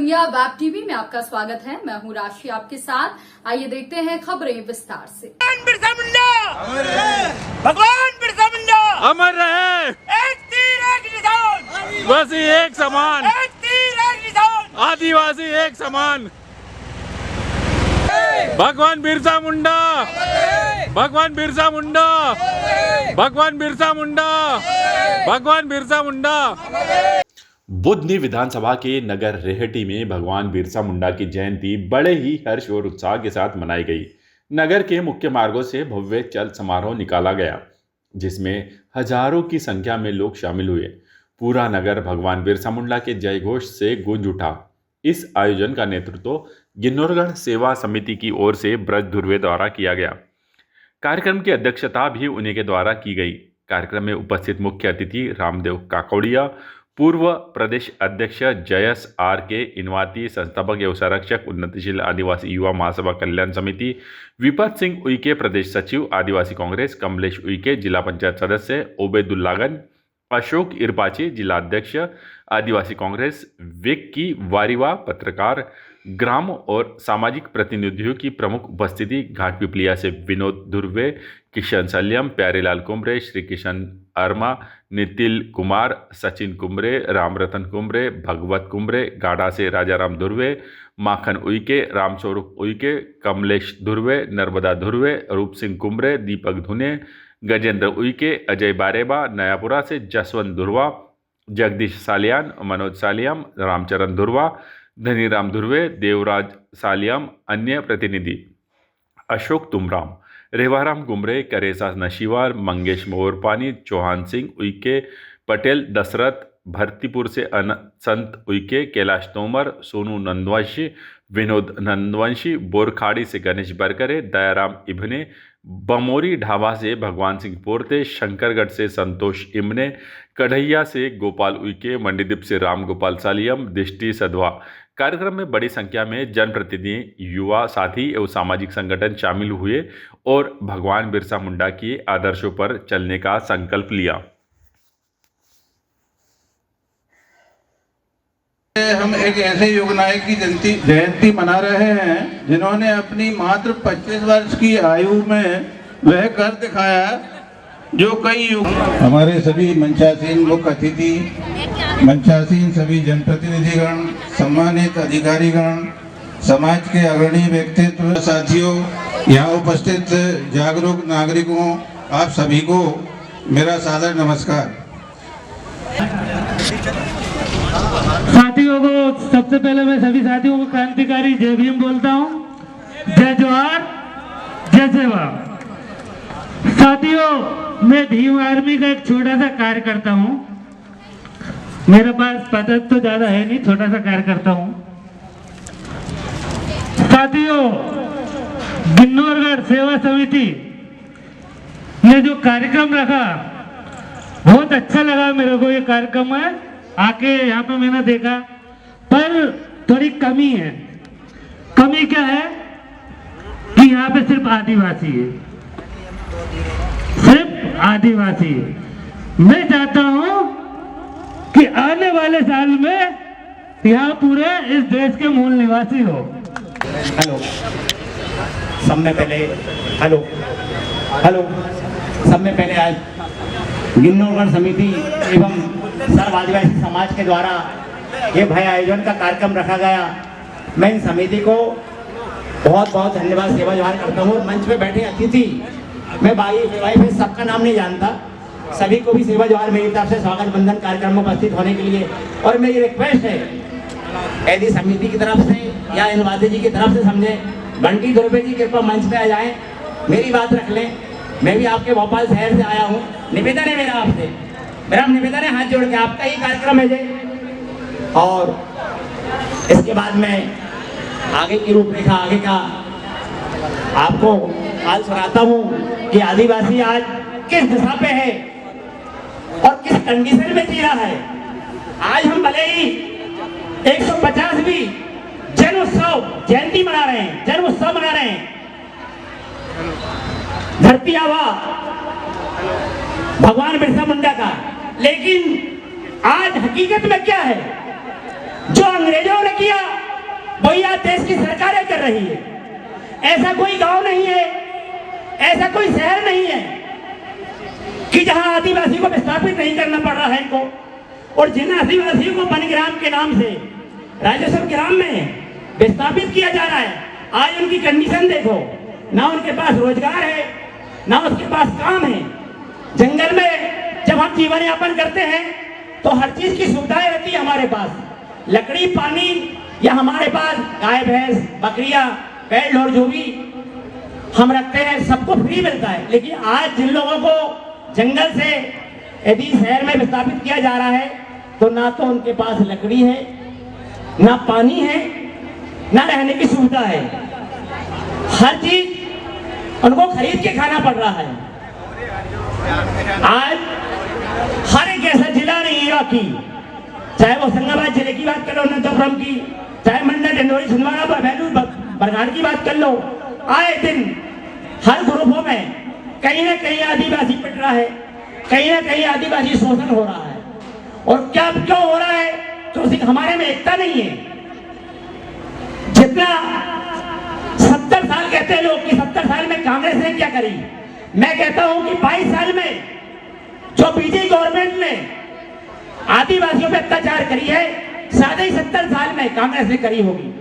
India web TV में आपका स्वागत है। मैं हूं राशि आपके साथ। आइए देखते हैं खबरें विस्तार से। भगवान बिरसा मुंडा भगवान बिरसा मुंडा अमर रहे। एक तीर एक निशान, आदिवासी एक समान, एक तीर एक निशान, आदिवासी एक समान। भगवान बिरसा मुंडा, भगवान बिरसा मुंडा, भगवान बिरसा मुंडा, भगवान बिरसा मुंडा। बुधनी विधानसभा के नगर रेहटी में भगवान बिरसा मुंडा की जयंती बड़े ही हर्ष और उत्साह के साथ मनाई गई। नगर के मुख्य मार्गों से भव्य चल समारोह निकाला गया, जिसमें हजारों की संख्या में लोग शामिल हुए। पूरा नगर भगवान बिरसा मुंडा के जयघोष से गूंज उठा। इस आयोजन का नेतृत्व गिन्नौरगढ़ सेवा समिति की ओर से ब्रज धुर्वे द्वारा किया गया। कार्यक्रम की अध्यक्षता भी उन्हीं के द्वारा की गई। कार्यक्रम में उपस्थित मुख्य अतिथि रामदेव काकोड़िया, पूर्व प्रदेश अध्यक्ष जयस आर के इनवाती, संस्थापक एवं संरक्षक उन्नतिशील आदिवासी युवा महासभा कल्याण समिति, विपत सिंह उइके प्रदेश सचिव आदिवासी कांग्रेस, कमलेश उइके जिला पंचायत सदस्य, ओबेदुल्लागन, अशोक इरपाची जिला अध्यक्ष आदिवासी कांग्रेस, विक्की वारीवा पत्रकार, ग्राम और सामाजिक प्रतिनिधियों की प्रमुख उपस्थिति। घाट पिपलिया से विनोद धुर्वे, किशन सल्यम, प्यारेलाल कुमरे, श्री किशन अर्मा, नितिल कुमार, सचिन कुमरे, रामरतन कुमरे, भगवत कुमरे, गाढ़ा से राजाराम धुर्वे, माखन उइके, रामस्वरूप उइके, कमलेश धुर्वे, नर्मदा धुर्वे, रूप सिंह कुमरे, दीपक धुने, गजेंद्र उइके, अजय बारेबा, नयापुरा से जसवंत धुर्वा, जगदीश सालियान, मनोज सालियम, रामचरण धुर्वा, धनीराम धुर्वे, देवराज सालियम, अन्य प्रतिनिधि अशोक तुमराम, रेवाराम गुमरे, करेसा नशीवार, मंगेश मोरपानी, चौहान सिंह उइके, पटेल दशरथ, भरतीपुर से संत उइके, कैलाश तोमर, सोनू नंदवंशी, विनोद नंदवंशी, बोरखाड़ी से गणेश बरकरे, दयाराम इब्ने, बमोरी ढाबा से भगवान सिंह पोरते, शंकरगढ़ से संतोष इमने, कढ़ैया से गोपाल उइके, मंडीदीप से राम गोपाल सालियम, दिष्टि सधवा। कार्यक्रम में बड़ी संख्या में जनप्रतिनिधि, युवा साथी एवं सामाजिक संगठन शामिल हुए और भगवान बिरसा मुंडा के आदर्शों पर चलने का संकल्प लिया। हम एक ऐसे युग नायक की जयंती मना रहे हैं जिन्होंने अपनी मात्र 25 वर्ष की आयु में वह कर दिखाया जो कई युग। हमारे सभी मंचासीन मुख्य अतिथि, मंचासीन सभी जनप्रतिनिधिगण, सम्मानित अधिकारीगण, समाज के अग्रणी व्यक्तित्व, साथियों, यहाँ उपस्थित जागरूक नागरिकों, आप सभी को मेरा सादर नमस्कार। साथियों को सबसे पहले मैं सभी साथियों को क्रांतिकारी जय भीम बोलता हूँ। जय जोहार, जय सेवा। साथियों, मैं भीम आर्मी का एक छोटा सा कार्य करता हूँ। मेरे पास पदक तो ज्यादा है नहीं, छोटा सा कार्य करता हूँ। साथियों, गिन्नौरगढ़ सेवा समिति ने जो कार्यक्रम रखा, बहुत अच्छा लगा मेरे को। ये कार्यक्रम है आके यहाँ पे मैंने देखा, पर थोड़ी कमी है। कमी क्या है कि यहाँ पे सिर्फ आदिवासी है, सिर्फ आदिवासी है। मैं चाहता हूँ कि आने वाले साल में यहाँ पूरे इस देश के मूल निवासी हो। हेलो, सबने पहले हेलो हेलो सबने पहले आज गिन्नौरगढ़ समिति एवं सर्व आदिवासी समाज के द्वारा ये भव्य आयोजन का कार्यक्रम रखा गया। मैं इन समिति को बहुत बहुत धन्यवाद, सेवा जोहार करता हूँ। मंच पे बैठे अतिथि, मैं भाई सबका नाम नहीं जानता, सभी को भी सेवा जोहार मेरी तरफ से, स्वागत बंधन कार्यक्रम में उपस्थित होने के लिए। और मेरी रिक्वेस्ट है, यदि समिति की तरफ से या इनवाती जी की तरफ से समझे, बंटी धुर्वे जी कृपया मंच पे आ जाएं, मेरी बात रख लें। मैं भी आपके भोपाल शहर से आया हूँ। निवेदन है मेरा आपसे, मेरा निवेदन है हाथ जोड़ के, आपका ही कार्यक्रम है जी। और इसके बाद मैं आगे की रूपरेखा, आगे का आपको हाल सुनाता हूँ कि आदिवासी आज किस दिशा पे है और किस कंडीशन में जी रहा है। आज हम भले ही 150वीं जयंती मना रहे हैं, जन्म उत्सव मना रहे हैं, धरती आवा भगवान बिरसा मुंडा का, लेकिन आज हकीकत में क्या है? जो अंग्रेजों ने किया वही आज देश की सरकारें कर रही है। ऐसा कोई गांव नहीं है, ऐसा कोई शहर नहीं है कि जहां आदिवासी को विस्थापित नहीं करना पड़ रहा है इनको। और जिन आदिवासियों को वनग्राम के नाम से राजस्व ग्राम में विस्थापित किया जा रहा है, आज उनकी कंडीशन देखो, ना उनके पास रोजगार है, ना उसके पास काम है। जंगल में जब हम जीवन यापन करते हैं तो हर चीज की सुविधाएं रहती है हमारे पास, लकड़ी, पानी, या हमारे पास गाय, भैंस, बकरियां, पेड़ और जो भी हम रखते हैं सबको फ्री मिलता है। लेकिन आज जिन लोगों को जंगल से यदि शहर में विस्थापित किया जा रहा है तो ना तो उनके पास लकड़ी है, ना पानी है, ना रहने की सुविधा है। हर चीज उनको खरीद के खाना पड़ रहा है। आज हर एक ऐसा जिला नहीं है कि चाहे वो होशंगाबाद जिले की बात कर लो, अनंतपुरम की, चाहे मंडल, डिंडोरी, छिंदवाड़ा, बहलूर, बरगाड़ की बात कर लो, आए दिन हर ग्रुपों में कहीं ना कहीं आदिवासी पिट रहा है, कहीं ना कहीं आदिवासी शोषण हो रहा है। और क्या क्यों हो रहा है? तो हमारे में एकता नहीं है। जितना 70 साल कहते हैं लोग कि 70 साल में कांग्रेस ने क्या करी, मैं कहता हूं कि 22 साल में जो बीजेपी गवर्नमेंट ने आदिवासियों पे अत्याचार करी है, साढ़े ही 70 साल में कांग्रेस ने करी होगी।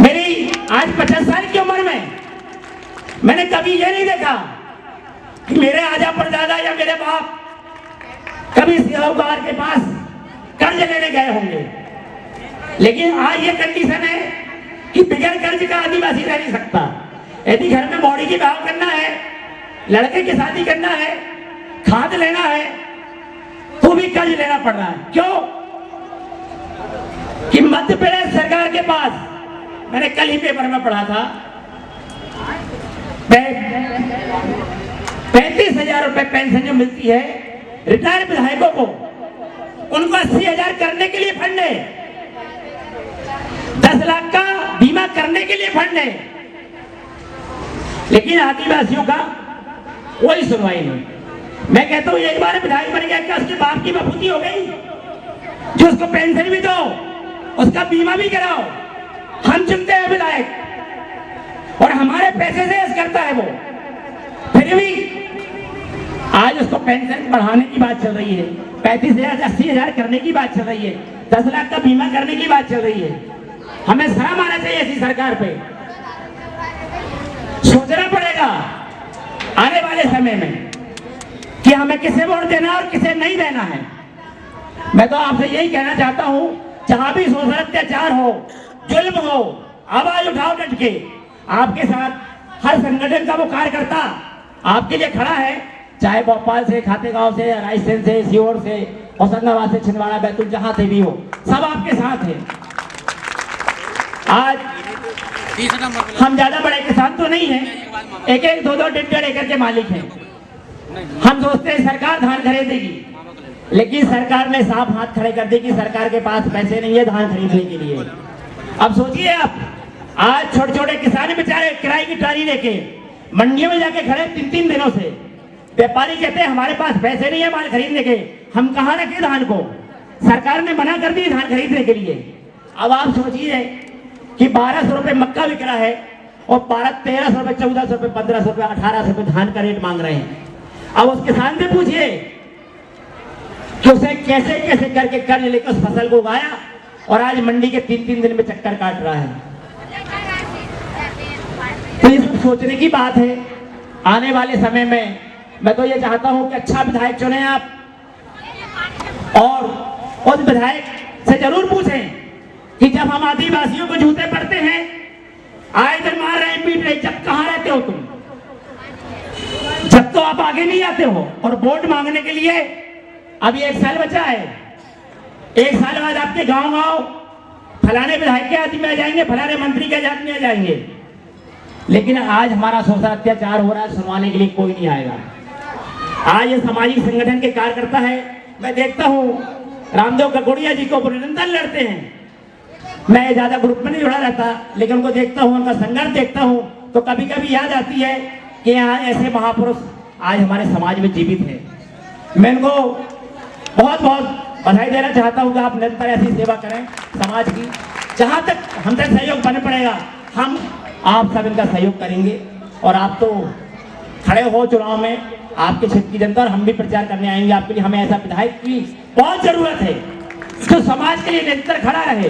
मेरी आज 50 साल की उम्र में मैंने कभी ये नहीं देखा कि मेरे आजा परदादा या मेरे बाप कभी साहूकार के पास कर्ज लेने गए होंगे। लेकिन आज ये कंडीशन है कि बिगैर कर्ज का आदिवासी रह नहीं सकता। यदि घर में मौड़ी की भाव करना है, लड़के की शादी करना है, खाद लेना है, तो भी कर्ज लेना पड़ रहा है। क्यों? कि मध्य प्रदेश सरकार के पास, मैंने कल ही पेपर में पढ़ा था, 35,000 रुपए पेंशन जो मिलती है रिटायर्ड विधायकों को, उनको 80,000 करने के लिए फंड है, 10 लाख का बीमा करने के लिए फंड है। लेकिन आदिवासियों का कोई सुनवाई नहीं। मैं कहता हूं एक बार विधायक बन गया, क्या उसके बाप की बपूती हो गई? जो उसको पेंशन भी दो, उसका बीमा भी कराओ। हम चुनते हैं विधायक और हमारे पैसे से ऐसा करता है वो, फिर भी आज उसको पेंशन बढ़ाने की बात चल रही है, 35,000 80,000 करने की बात चल रही है, 10 लाख का बीमा करने की बात चल रही है। हमें शर्म आना चाहिए ऐसी सरकार पे। सोचना पड़ेगा आने वाले समय में कि हमें किसे वोट देना और किसे नहीं देना है। मैं तो आपसे यही कहना चाहता हूं, जहां भी शोषण, अत्याचार हो, जुल्म हो, आवाज उठाओ डट के। आपके साथ हर संगठन का वो कार्यकर्ता आपके लिए खड़ा है, चाहे भोपाल से, खातेगांव से, रायसेन से, सीहोर से, होशंगाबाद से, छिंदवाड़ा, बैतूल, जहां से भी हो, सब आपके साथ है। आज हम ज्यादा बड़े किसान तो नहीं हैं, 1-1, 2-2, 1.5 एकड़ के मालिक हैं। हम सोचते हैं सरकार धान खरीदेगी, लेकिन सरकार ने साफ हाथ खड़े कर दिए कि सरकार के पास पैसे नहीं है धान खरीदने के लिए। अब सोचिए आप, आज छोटे छोटे किसान बेचारे किराए की ट्राली लेके मंडियों में जाके खड़े 3-3 दिनों से। व्यापारी कहते हैं हमारे पास पैसे नहीं है माल खरीदने के, हम कहाँ रखे धान को? सरकार ने मना कर दी धान खरीदने के लिए। अब आप सोचिए कि 1200 रुपए मक्का बिक रहा है और 1300 रुपए, 1400 रुपए, 1500 रुपए, 1800 रुपए धान का रेट मांग रहे हैं। अब उस किसान से पूछिए कि उसे कैसे कैसे करके कर्ज लेकर उस फसल को उगाया और आज मंडी के 3-3 दिन में चक्कर काट रहा है। तो ये सब सोचने की बात है। आने वाले समय में मैं तो ये चाहता हूं कि अच्छा विधायक चुने आप, और उस विधायक से जरूर पूछें कि जब हम आदिवासियों को जूते पड़ते हैं, आए दिन मार रहे, पीट रहे, जब कहां रहते हो तुम? जब तो आप आगे नहीं आते हो। और वोट मांगने के लिए अभी 1 साल बचा है, 1 साल बाद आपके गांव फलाने विधायक के हाथ में आ जाएंगे, फलाने मंत्री के हाथ में आ जाएंगे। लेकिन आज हमारा शोषण, अत्याचार हो रहा है, सुनवाने के लिए कोई नहीं आएगा। आज ये सामाजिक संगठन के कार्यकर्ता है, मैं देखता हूँ रामदेव ककोड़िया जी को निरंतर लड़ते हैं। मैं ज्यादा ग्रुप में नहीं जुड़ा रहता, लेकिन उनको देखता हूँ, उनका संघर्ष देखता हूँ, तो कभी कभी याद आती है कि यहाँ ऐसे महापुरुष आज हमारे समाज में जीवित हैं। मैं इनको बहुत बहुत बधाई देना चाहता हूँ कि आप निरंतर ऐसी सेवा करें समाज की। जहाँ तक हम तक सहयोग बन पड़ेगा, हम आप सब इनका सहयोग करेंगे। और आप तो खड़े हो चुनाव में, आपके क्षेत्र की जनता, और हम भी प्रचार करने आएंगे आपके लिए। हमें ऐसा विधायक की बहुत जरूरत है जो समाज के लिए निरंतर खड़ा रहे,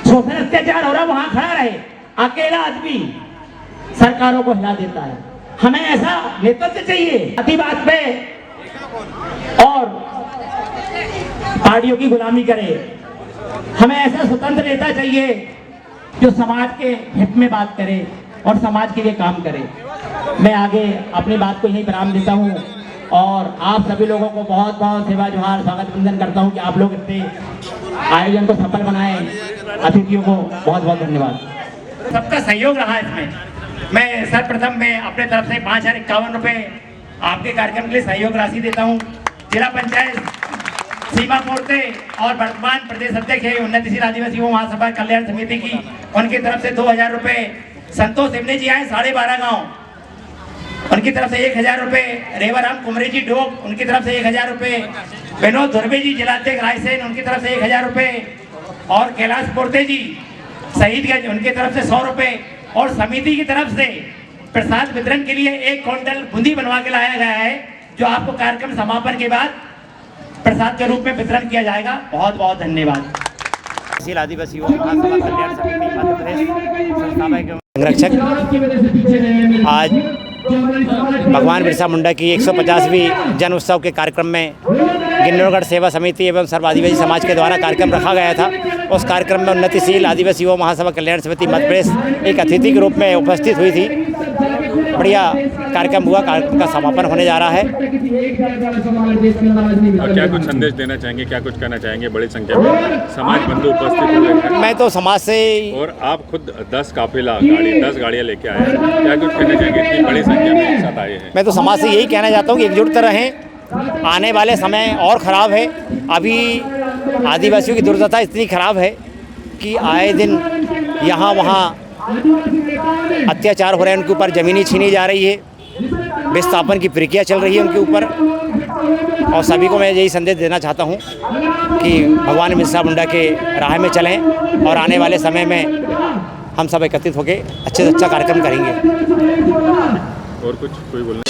शोषण अत्याचार हो रहा वहां खड़ा रहे। अकेला आदमी सरकारों को हिला देता है, हमें ऐसा नेतृत्व चाहिए। अति बात पे और पार्टियों की गुलामी करे, हमें ऐसा स्वतंत्र नेता चाहिए जो समाज के हित में बात करे और समाज के लिए काम करे। मैं आगे अपनी बात को यहीं विराम देता हूँ और आप सभी लोगों को बहुत बहुत सेवा जोहार, स्वागत वंदन करता हूँ कि आप लोग इतने आयोजन को सफल बनाए। अतिथियों को बहुत बहुत धन्यवाद। सबका सहयोग रहा इसमें। मैं सर्वप्रथम मैं अपने तरफ से 5,051 रुपये आपके कार्यक्रम के लिए सहयोग राशि देता हूँ। जिला पंचायत सीमा पोर्ते और वर्तमान प्रदेश अध्यक्ष है उन्नतिशील आदिवासी युवा महासभा कल्याण समिति की, उनकी तरफ से 2,000 रुपये। संतोष सिमने जी आए 12.5 गाँव, उनकी तरफ से 1,000 रुपये। रेवाराम कुमरे जी डोक, उनकी तरफ से 1,000 रुपये। विनोद धुर्वे जी जिलाध्यक्ष रायसेन, उनकी तरफ से 1,000 रुपये। और कैलाश पोर्ते जी शहीदगंज, उनकी तरफ से 100 रुपये। और समिति की तरफ से प्रसाद वितरण के लिए 1 क्विंटल बूंदी बनवा के लाया गया है, जो आपको कार्यक्रम समापन के बाद प्रसाद के रूप में वितरण किया जाएगा। बहुत बहुत धन्यवाद। आदिवासी महासभा कल्याण समिति मध्य प्रदेश संस्थापक संरक्षक आज भगवान बिरसा मुंडा की 150वीं जन्म उत्सव के कार्यक्रम में गिन्नौरगढ़ सेवा समिति एवं सर्व आदिवासी समाज के द्वारा कार्यक्रम रखा गया था। उस कार्यक्रम में उन्नतिशील आदिवासी युवा महासभा कल्याण समिति मध्य प्रदेश एक अतिथि के रूप में उपस्थित हुई थी। बढ़िया कार्यक्रम हुआ, कार्यक्रम का समापन होने जा रहा है। और क्या कुछ संदेश देना चाहेंगे, क्या कुछ कहना चाहेंगे? बड़ी संख्या में समाज बंधु उपस्थित हुए हैं। मैं तो समाज से, और आप खुद 10 गाड़ियाँ लेके आए हैं, क्या कुछ कहना चाहेंगे? इतनी बड़ी संख्या में एक साथ आए हैं। मैं तो समाज से यही कहना चाहता हूँ कि एकजुट रहें। आने वाले समय और ख़राब है। अभी आदिवासियों की दुर्दशा इतनी ख़राब है कि आए दिन यहाँ वहाँ अत्याचार हो रहे हैं, उनके ऊपर ज़मीनें छीनी जा रही है, विस्थापन की प्रक्रिया चल रही है उनके ऊपर। और सभी को मैं यही संदेश देना चाहता हूँ कि भगवान बिरसा मुंडा के राह में चलें और आने वाले समय में हम सब एकत्रित होकर अच्छे से अच्छा कार्यक्रम करेंगे। और कुछ कोई बोलना?